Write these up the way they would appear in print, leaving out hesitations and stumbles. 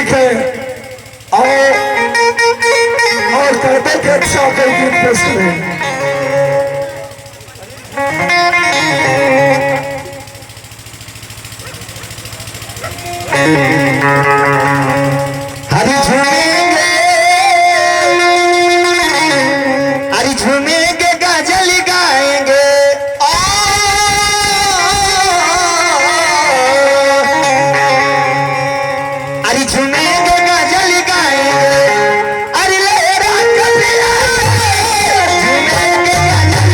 ठीक है। और कहते थे अच्छा कोई दिन पेश करें। हरी झूमेंगे, हरी झूमेंगे, गजल गाएंगे, हरी झूमेंगे, गजल गाएंगे, अरे लहरा कपिया झूमेंगे, गजल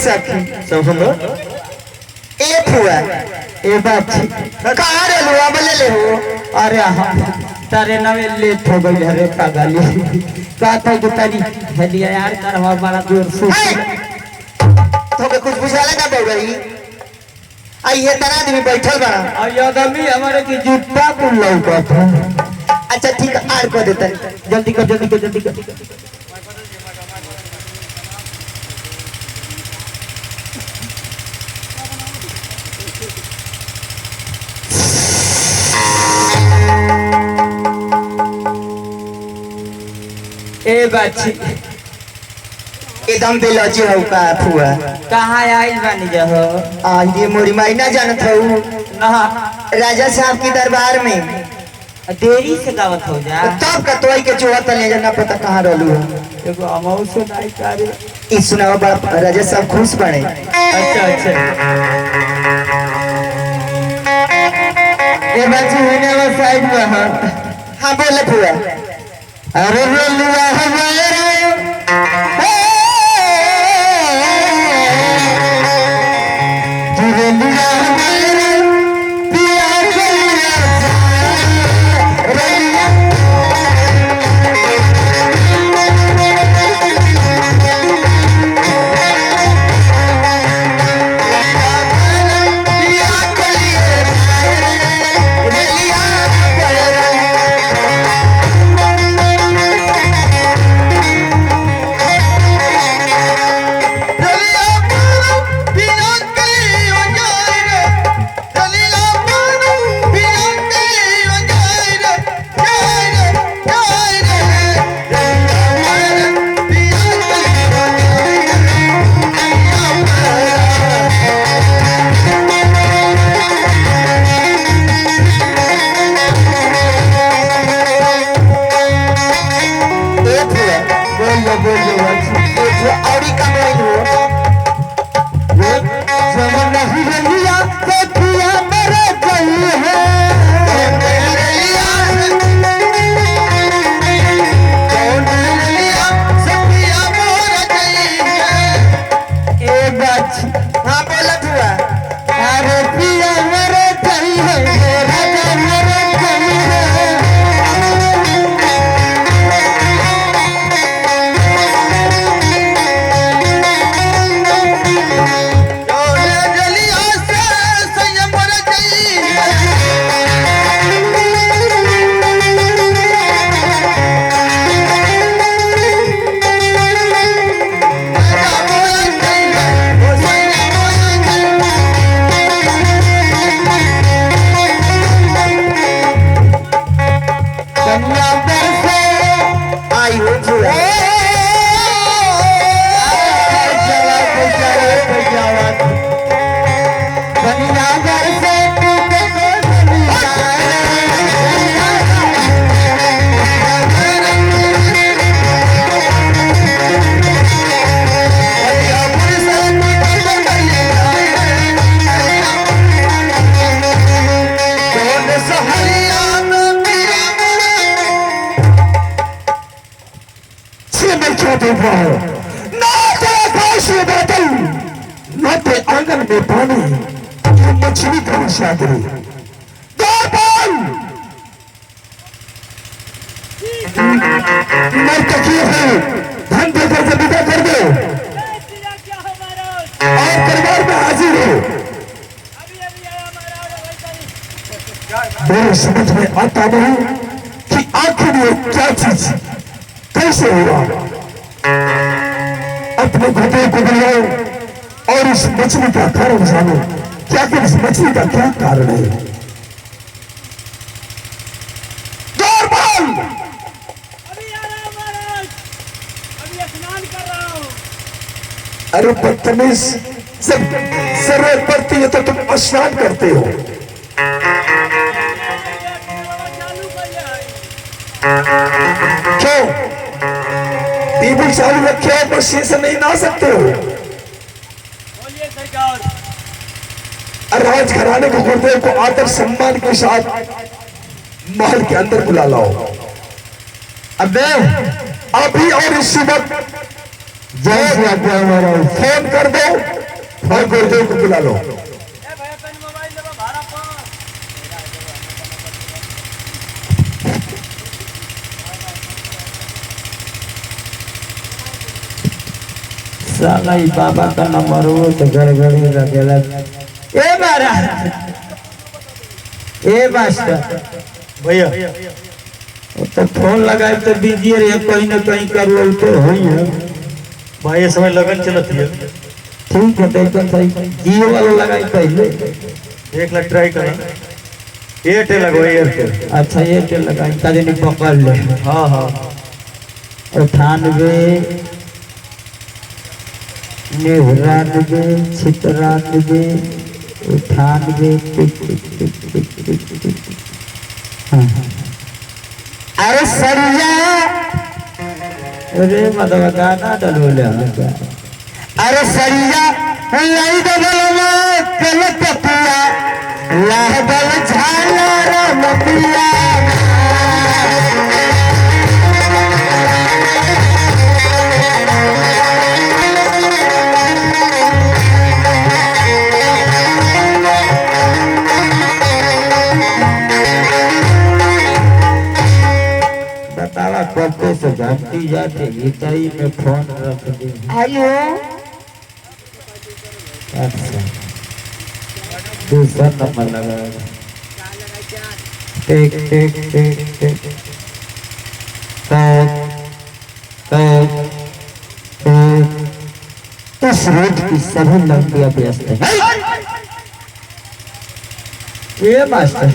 सब सुनो ए फुआ ए बात कहाँ रे लुआ बले ले हो। अरे हाँ तारे नवे लेट हो गई हरे पागल का था कि तारी हलिया यार करवा बड़ा जोर से तो के कुछ बुझा लगा बोल रही आई ये तना आदमी बैठल बा और आदमी हमारे की जूता पुल लौका था। अच्छा ठीक है आर को देता जल्दी कर जल्दी कर जल्दी कर। ए बाची एकदम बेलजी हो का फुआ कहाँ आइल बानी जहो आज ये मोरी माई ना जानत हूँ ना राजा साहब के दरबार में देरी से गावत हो जा तब का तोई के चोहत ले जाना पता कहाँ रहलू है। एगो अमाउ से नहीं करे इस सुनाओ बड़ा राजा साहब खुश पड़े। अच्छा अच्छा ये बाची होने वाला साइड में हां हाँ बोले फुआ अरे लुआ हमारे अच्छा देख रहा है, ना तो आकाश में बादल, ना तो आंगन में पानी, ये मछली का शादी। नर्तकी है, धन देकर से विदा कर दो और दरबार में हाजिर हो। मेरे समझ में आता नहीं कि आखिर ये क्या चीज कैसे हुआ। अपने घुटने को बुलाओ और इस मछली का कारण जानो कि आखिर इस मछली का क्या कारण है। अरे बदतमीज, जब जरूरत पड़ती है तो तुम स्नान करते हो। क्यों टीवी चालू रखे हो, मशीन से नहीं नहा सकते हो? राजघराने के गुरुदेव को आदर सम्मान के साथ महल के अंदर बुला लाओ। अबे अभी और इसी वक्त जैसे आज्ञा महाराज। फोन कर दो और गुरुदेव को बुला लो। साला ही बाबा का नंबर हो तो गड़बड़ी लगेला। ए महाराज, ए मास्टर भैया तो फोन लगाए तो बिजी रहे, कहीं ना कहीं करो तो हो ही है। भाई ये समय लगन चलती है। ठीक है, देखो सही जियो वाला लगाई पहले। एक लाख ट्राई करना, एयरटेल लगो एयरटेल। अच्छा ये टेल लगाई कभी नहीं पकड़ ले। हाँ हाँ 98 99 96 98 टिक टिक टिक टिक टिक टिक। हाँ अरे सरिया, अरे मतलब गाना डलो ले। अरे सरिया लाई दबलवा कल पपिया लाह बल झाला राम पिया। बतावा कब से घंटी जाते इताई में फोन रख दे। हेलो, अच्छा दूसरा नंबर लगा। टिक टिक टिक टिक टिक इस रोड की सभी लड़कियां व्यस्त हैं। ये मास्टर,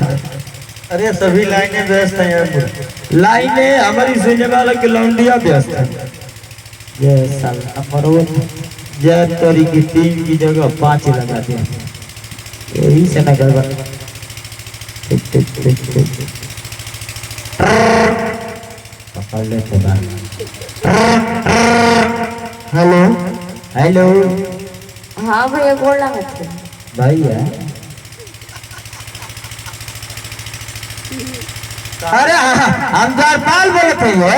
अरे सभी लाइनें व्यस्त हैं यार। लाइनें हमारी सुनने वाला की लौंडिया व्यस्त है। ये साल नंबर जय तोरी की 3 की जगह 5 लगा दिया, यही से न गड़बड़। टिक टिक टिक टिक पकड़ ले खुदा। हेलो। हेलो हाँ भैया बोल रहा था भैया। अरे हम पाल बोले थे वो।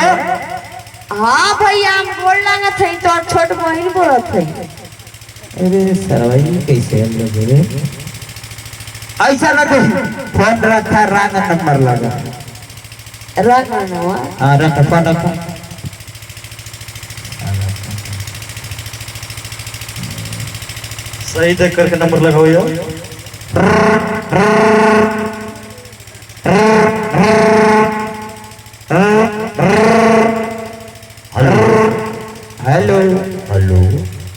हाँ भैया हम बोल रहा थे तो छोट बहन बोलत थे। अरे सरवाई कैसे हम लोग रे ऐसा ना तो फोन रखा रांग नंबर लगा। रखा ना हुआ। हाँ रखा फोन रखा। सही देख करके नंबर लगाओ यार। Hello hello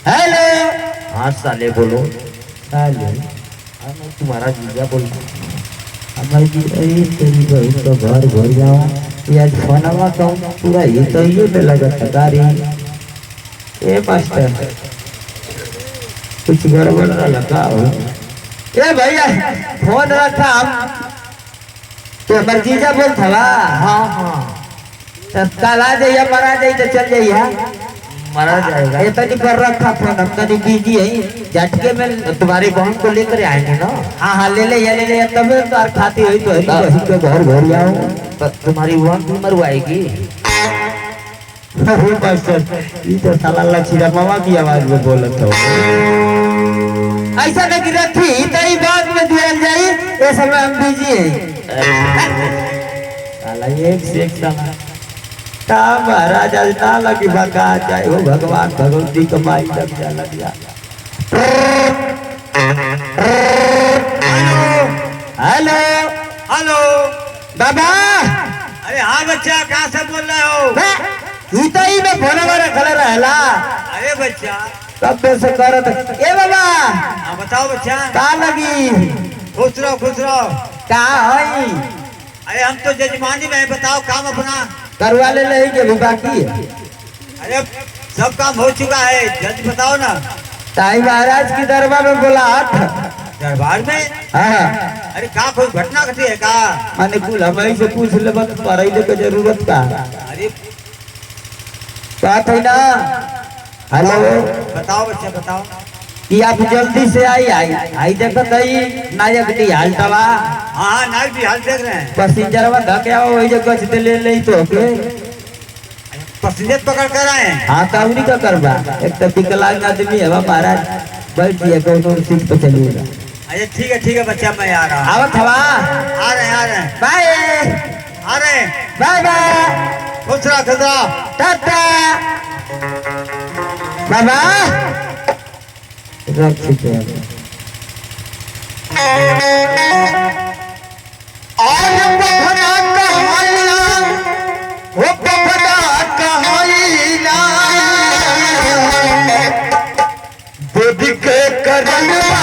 hello. हाँ साले बोलो। हेलो मैं तुम्हारा जीजा बोल रहा हूँ। हमारी जी अरे तेरी बहन का घर भर जाऊँ आज फोनवा कहूँ पूरा ये तो ये में लगा गाड़ी। ए मास्टर कुछ गड़बड़ ना लगा हो। ए भैया फोन रखा हम तो हमारे जीजा बोल था। हाँ हाँ तब कल आ जाइए, मरा जाइए तो चल जाइए। मारा जाएगा। ये तो नहीं कर रखा फोन, हम तो नहीं बिजी है। झटके में तुम्हारी बहन को लेकर आएंगे ना। हाँ हाँ ले ले तब तो खाती हुई तो हरी बहन के घर घर जाओ। तुम्हारी बहन भी मरवाएगी। अरे मास्टर ये तो साला लचीरा मामा की आवाज में बोलत हो। ऐसा नहीं रखी तो ई बात में दिया जाई ये समय हम बिजी हैं। साला एक से एक साला का महाराज आज ना लगी बका जाए हो भगवान भगवती कमाई लग जा लग जा। हेलो हेलो बाबा। अरे हाँ बच्चा कहाँ से बोल रहे हो? ही तो ही में फोन वाला खड़ा रहला अरे बच्चा कब से करत ए बाबा। हाँ बताओ बच्चा। का लगी खुश रहो खुश रहो। का होई अरे हम तो जजमानी में हैं, बताओ काम अपना। करवा ले नहीं के भी बाकी है। अरे सब काम हो चुका है, जल्दी बताओ ना। ताई महाराज की दरबार में बोला दरबार में? हाँ अरे का कोई घटना घटी है का? माने कुल हमारी से पूछ ले बस पढ़ाई के जरूरत का अरे बात है ना। हेलो बताओ बच्चा बताओ। कि आप जल्दी से आई देखो तई नायक दी हालतवा। हाँ हाँ नाइट भी हाल देख रहे हैं। पैसेंजरवा धके आओ वही जगह से ले ले तो के पैसेंजर पकड़ कर आए हैं। हाँ तो उन्हीं का करवा। एक तो विकलांग आदमी है महाराज बैठ दिया कोनो सीट पे चलिएगा। अरे ठीक है बच्चा मैं आ रहा हूँ। आवत हवा आ रहे हैं बाय आ रहे हैं। बाय बाय खुश रहो टाटा बाबा रख चुके हैं। आज बखना कहाइला वो बखना कहाइला देवी के करनवा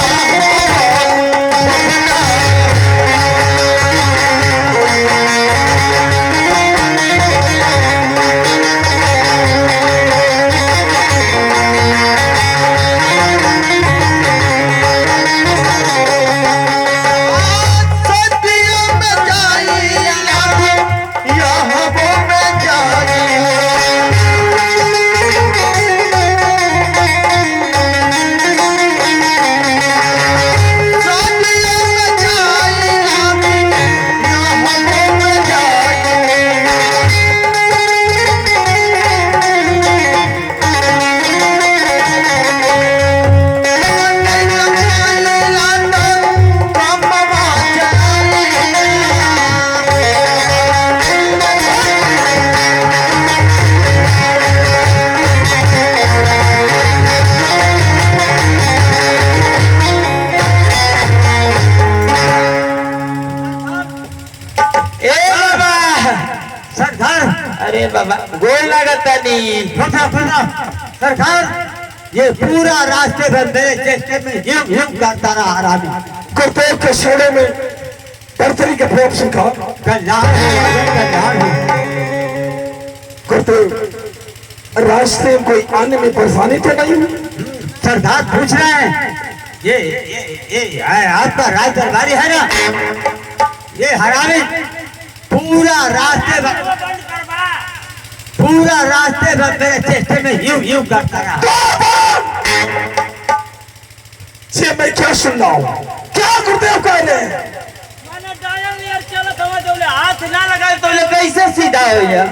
अरे बाबा गोल लगता नहीं। सरकार ये पूरा रास्ते भर मेरे चेष्टे में यूं करता रहा आरामी। गुरुदेव के शेड़े में बर्तरी के प्रेम से कहा कल्याण गुरुदेव रास्ते में कोई आने में परेशानी तो नहीं हुई? सरदार पूछ रहे हैं ये आपका राज दरबारी है ना? ये हरामी पूरा रास्ते भर मेरे चेष्टे में यूं करता रहा। ये मैं क्या सुन रहा हूँ? क्या गुरुदेव कह रहे हैं? हाथ ना लगाए तो कैसे सीधा हो गया।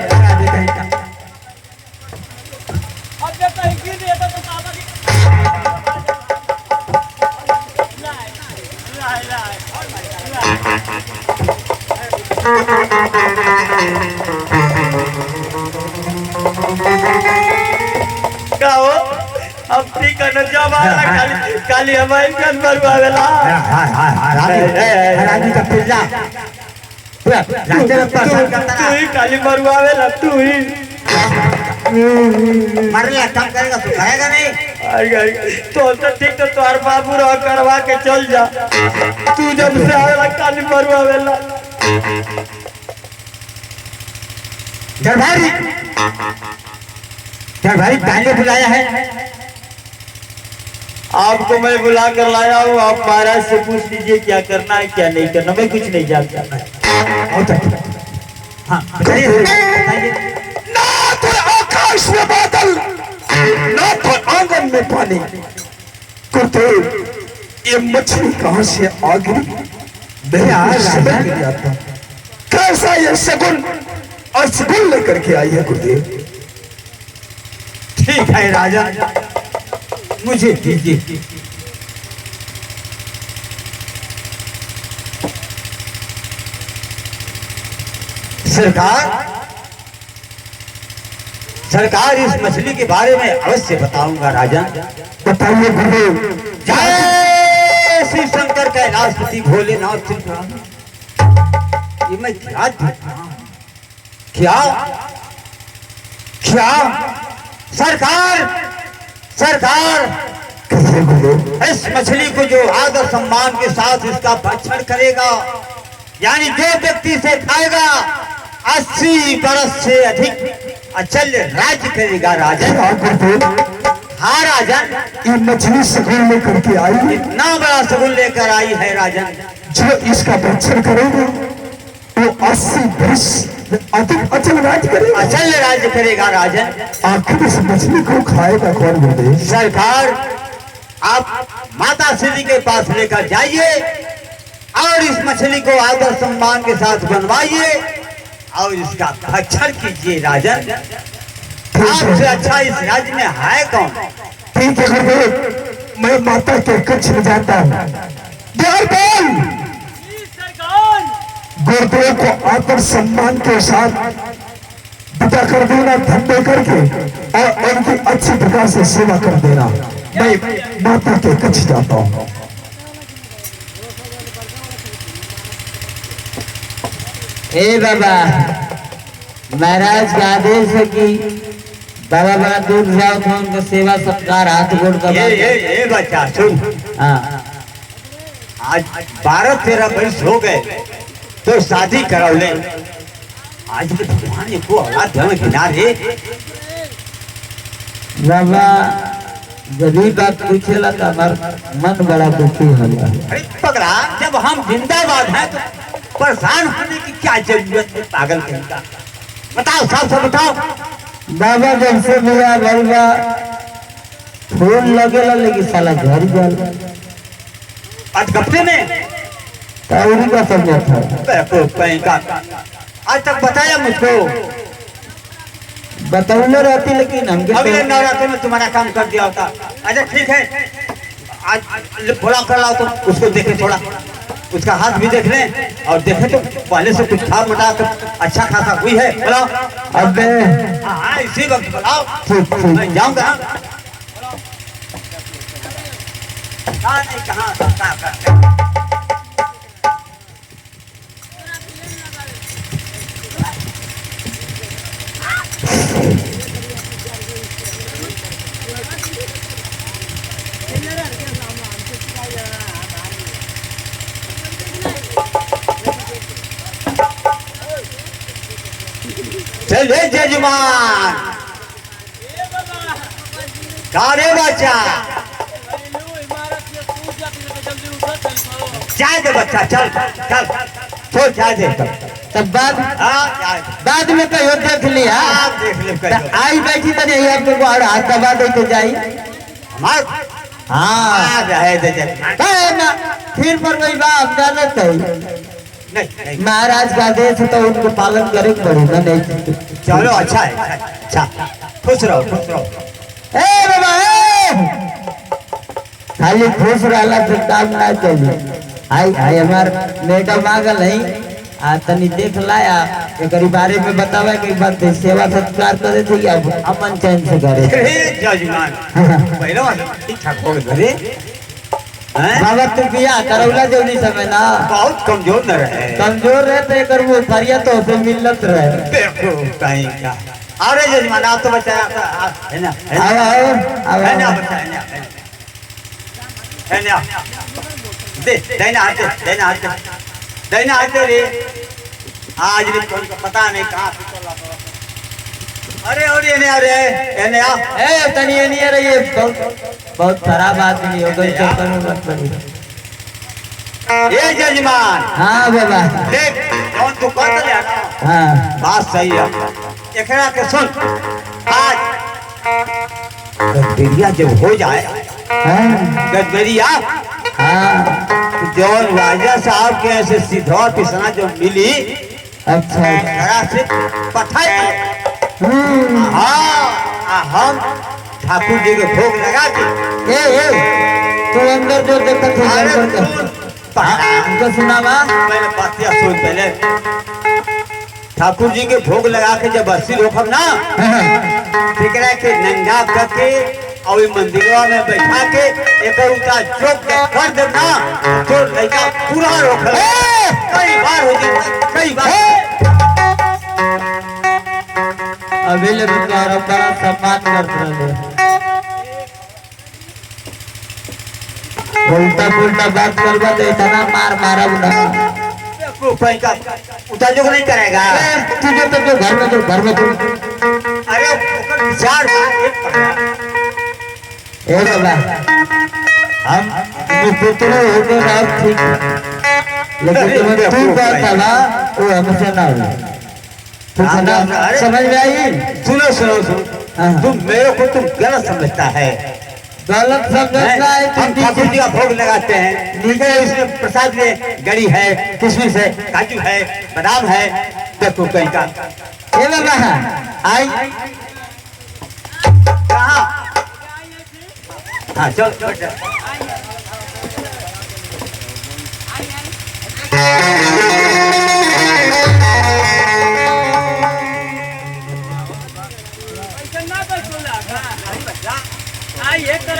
अपनी काली हमारी मरवावेला हरामी का पिल्ला रास्ते में परेशान करता तू रहा। ही काली मरवावेला तू ही मरने काम करेगा तो खाएगा नहीं। तो ठीक तो तोहर बाबू रह करवा के चल जा। तू जब से आवेला काली मरवावेला। दरबारी पहले बुलाया है। आपको मैं बुला कर लाया हूँ। आप महाराज से पूछ लीजिए क्या करना है क्या नहीं करना। मैं कुछ नहीं जानता। हाँ बताइए। ना तो आकाश में बादल ना तो आंगन में पानी। गुरुदेव ये मछली कहाँ से आ गई? मेरे आज समझ नहीं आता कैसा ये शगुन और शगुन लेकर के आई है गुरुदेव। ठीक है राजन, मुझे दीजिए। सरकार, सरकार इस मछली के बारे में अवश्य बताऊंगा राजन। बताइए गुरु। जय श्री शंकर कैलाशपति भोलेनाथ त्रिपुरारी। ये मैं क्या देख रहा हूं? क्या क्या सरकार, सरकार कैसे गुरु? इस मछली को जो आदर सम्मान के साथ इसका भक्षण करेगा, यानी जो व्यक्ति से खाएगा 80 बरस से अधिक अचल राज्य करेगा राजन। क्या गुरुदेव? हाँ राजन, ये मछली सगुन लेकर के आई, इतना बड़ा सगुन लेकर आई है राजन। जो इसका भक्षण करेगा वो 80 वर्ष अधिक अचल राज करेगा। अचल राज्य करेगा राजन। आखिर इस मछली को खाएगा कौन गुरुदेव? सरकार, आप माता श्री के पास लेकर जाइए और इस मछली को आदर सम्मान के साथ बनवाइए और इसका भक्षण कीजिए राजन। आपसे अच्छा इस राज्य में है कौन? ठीक है गुरुदेव, मैं माता के कक्ष में जाता हूँ। द्वारपाल, गुरुदेव को आदर सम्मान के साथ विदा कर देना, धन दे करके, और उनकी अच्छी प्रकार से सेवा कर देना। मैं माता के कक्ष जाता हूँ। ए बाबा, महाराज का आदेश है कि बाबा बड़ा दूर जाओ तो उनका सेवा सत्कार हाथ गोड़ दबा। ये बच्चा सुन, हाँ, आज 12-13 वर्ष हो गए तो शादी करौले। आज भी भगवान को औलाद देवे किनारे। बाबा जब भी बात पूछेला तो हमार मन बड़ा दुखी होला। अरे पगला, जब हम जिंदाबाद हैं तो परेशान होने की क्या जरूरत है पागल कहीं का? बताओ, साफ साफ बताओ। बाबा जब से मेरा बलवा फूल लगेला लेकिन साला घर जाला आज कपड़े में ताउरी का समझा था। बेवकूफ कहीं का। आज तक बताया मुझको। बतौले रहती लेकिन हमके अगले तो नवरात्रि में तुम्हारा काम कर दिया होता। अच्छा ठीक है, आज थोड़ा कर लाओ तो उसको देखे, थोड़ा उसका हाथ भी देख लें और देखे तो पहले से कुछ खा मटा कर अच्छा खासा हुई है। बोलाओ। अबे हाँ, इसी वक्त बोलाओ। ठीक ठीक। मैं जाऊंगा। कहाँ चले जजमान, कारे बच्चा जाए दे, बच्चा चल चल छोड़, जाए दे। तब बाद में कहो देख लिया। आप देख ले कहियो। आई बैठी तो नहीं आपको और हाथ दबा दे तो जाई। मार। हाँ रहे दे जजमान। ना फिर पर वही बात जानत है। नहीं, महाराज का आदेश है तो उनको पालन करे पड़ेगा। नहीं चलो अच्छा है, अच्छा खुश रहो, खुश रहो। ए बाबा खाली खुश रहला से काम ना चली। आई आई हमार मैडम आ गल है, आ तनी देख लाया एकरी बारे में बतावा कि बात सेवा सत्कार करे थे या अमन चैन से करे। जजमान पहले ठीक ठाक हो गए। बाबा तू बिया करौला जल्दी समय ना बहुत कमजोर न रहे। कमजोर रहे तो एक वो फरिया तो से मिलत रहे। बेवकूफ कहीं का। अरे जजमान आप तो बताया है ना, है ना बच्चा, है ना दे देना हाथ, देना हाथ, देना हाथ रे। आज भी कौन को पता नहीं कहाँ से चला। अरे और ये नहीं, अरे ये नहीं आ। ए तनी ये नहीं रही है, बहुत खराब आदमी हो गई। चक्कर में मत पड़ी। ये जजमान। हाँ बाबा देख कौन तू कौन ले आना। हाँ बात सही है। एकरा के सुन, आज गदबेरिया जब हो जाए, हाँ गदबेरिया हाँ जौन राजा साहब के ऐसे सीधा पिसना जो मिली, अच्छा एकरा से पठाई। हाँ, हम ठाकुर जी के भोग लगा के तू अंदर जो देखता था अरे अंदर सुन, कर हमको सुनावा पहले बातिया सुन पहले ठाकुर जी के भोग लगा के जब अस्सी रोकम ना फिकरा के नंगा करके और मंदिरवा में बैठा के एक उता चौक कर दे ना तो लड़का पूरा रोक कई बार हो जाता कई बार अवेलेबल का बड़ा सम्मान करते रहे उल्टा पुल्टा बात करवा तो इतना मारा बुला को पैसा उतार जो नहीं करेगा तुझे तो घर में तू अरे ओकर विचार एक ए बाबा हम पुत्र हो गए रात ठीक लेकिन तुम्हें तू बात था ना वो हमसे ना हो तू समझ में आई सुनो सुनो सुनो तुम मेरे को तुम गलत समझता है गलत समझता है हम ठाकुर जी का भोग लगाते हैं नीचे इसमें प्रसाद में गड़ी है किशमिश है काजू है बादाम है देखो कहीं का ए बाबा आई कहाँ हाँ चल बैठ जा।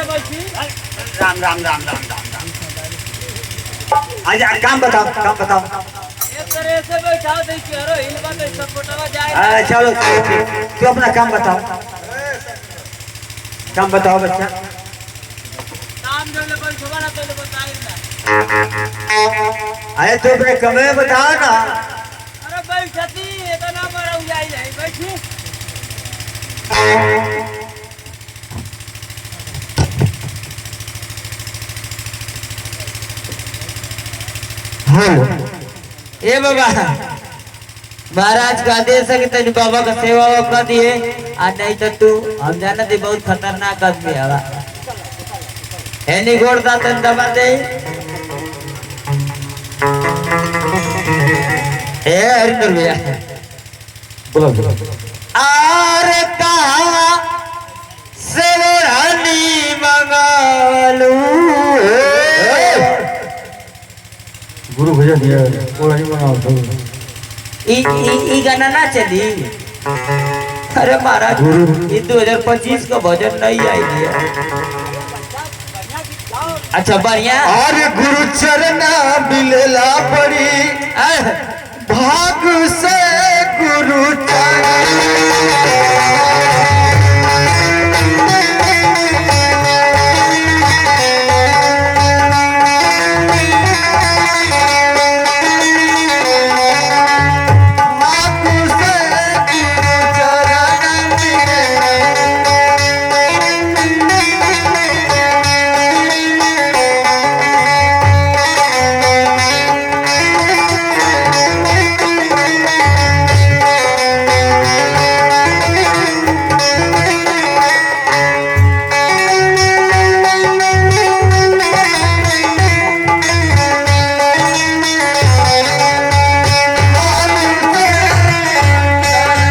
राम राम राम राम राम राम आज काम बताओ चलो तू अपना काम बताओ बच्चा अरे तू अपने कमरे बताओ ना ए बाबा महाराज का आदेश है कि तेरी बाबा का सेवा कर दिए और नहीं तो तू हम जाना थी बहुत खतरनाक आदमी है एनी गोड़ता तन दबा दे ए हरिंदर भैया बोलो आर कहा से रानी मंगालू गुरु भैया दिया वो नहीं बनाओ तो ई गाना ना चली अरे महाराज ये 2025 का भजन नहीं आई है अच्छा बढ़िया अरे गुरु चरना मिलेला पड़ी भाग से गुरु चरण